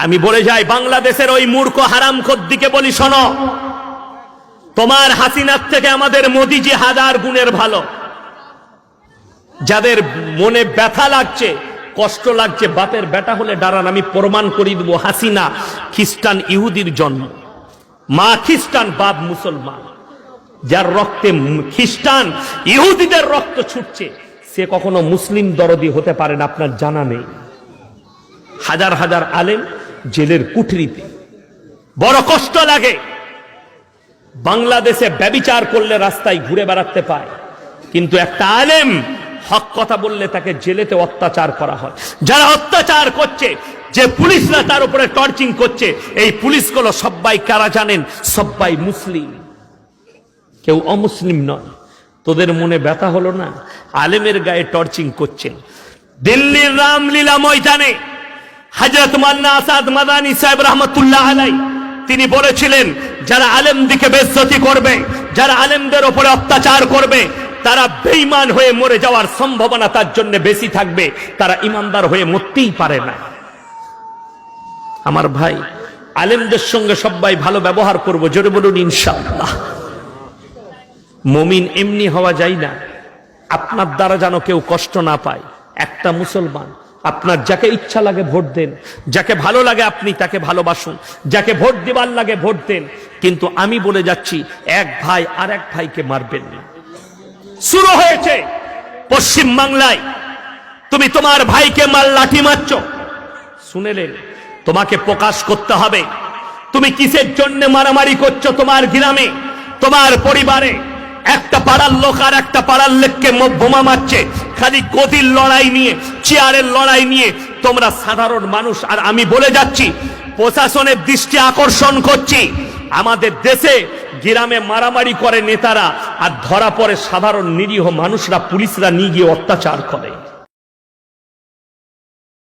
আমি বলে যাই বাংলাদেশের ওই মূর্খ হারামখোরদিকে বলি, শোনো, তোমার হাসিনার থেকে আমাদের মোদিজি হাজার গুণের ভালো। যাদের মনে ব্যথা লাগছে, কষ্ট লাগছে, বাপের বেটা হলে দাঁড়ান, আমি প্রমাণ করিয়ে দেব হাসিনা খ্রিস্টান ইহুদির জন্ম, মা খ্রিস্টান বাপ মুসলমান। যার রক্তে খ্রিস্টান ইহুদিদের রক্ত ছুটছে সে কখনো মুসলিম দরদি হতে পারে না, আপনার জানা নেই। হাজার হাজার আলেম জেলের কুঠরিতে, বড় কষ্ট লাগে। বাংলাদেশে ব্যভিচার করলে রাস্তায় ঘুরে বেড়াতে পায়, কিন্তু একটা আলেম হক কথা বললে তাকে জেলেতে অত্যাচার করা হয়। যারা অত্যাচার করছে, যে পুলিশরা তার উপরে টর্চিং করছে, এই পুলিশগুলো সবাই কারা জানেন? সবাই মুসলিম, কেউ অমুসলিম নয়। তোদের মনে ব্যথা হলো না? আলেমের গায়ে টর্চিং করছেন। দিল্লির রামলীলা ময়দানে হযরত মান্না আসাদ মাদানী সাহেব রহমতুল্লাহ আলাইহি তিনি বলেছিলেন, যারা আলেমদিকে বেইজ্জতি করবে, যারা আলেমদের উপরে অত্যাচার করবে, তারা বেঈমান হয়ে মরে যাওয়ার সম্ভাবনা তার জন্য বেশি থাকবে, তারা ইমানদার হয়ে মরতেই পারে না। আমার ভাই, আলেমদের সঙ্গে সবাই ভালো ব্যবহার করব, জোরে বলুন ইনশাআল্লাহ। মুমিন এমনি হওয়া যায় না, আপনার দ্বারা যেন কেউ কষ্ট না পায়। একটা মুসলমান, আপনার যাকে ইচ্ছা লাগে ভোট দেন, যাকে ভালো লাগে আপনি তাকে ভালোবাসুন, যাকে ভোট দিবার লাগে ভোট দেন, কিন্তু আমি বলে যাচ্ছি, এক ভাই আর এক ভাইকে মারবেন না। শুরু হয়েছে পশ্চিম বাংলায়, তুমি তোমার ভাইকে লাঠি মারছ, শুনেলেন? তোমাকে প্রকাশ করতে হবে তুমি কিসের জন্য মারামারি করছো। তোমার গ্রামে, তোমার পরিবারে একটা পাড়ার লোক আর একটা পাড়ার লোককে বোমা মারছে, খালি গদির লড়াই নিয়ে, চেয়ারের লড়াই নিয়ে। তোমরা সাধারণ মানুষ, আর আমি বলে যাচ্ছি, প্রশাসনের দৃষ্টি আকর্ষণ করছি, আমাদের দেশে গ্রামে মারামারি করে নেতারা, আর ধরা পড়ে সাধারণ নিরীহ মানুষরা, পুলিশরা নিয়ে গিয়ে অত্যাচার করে।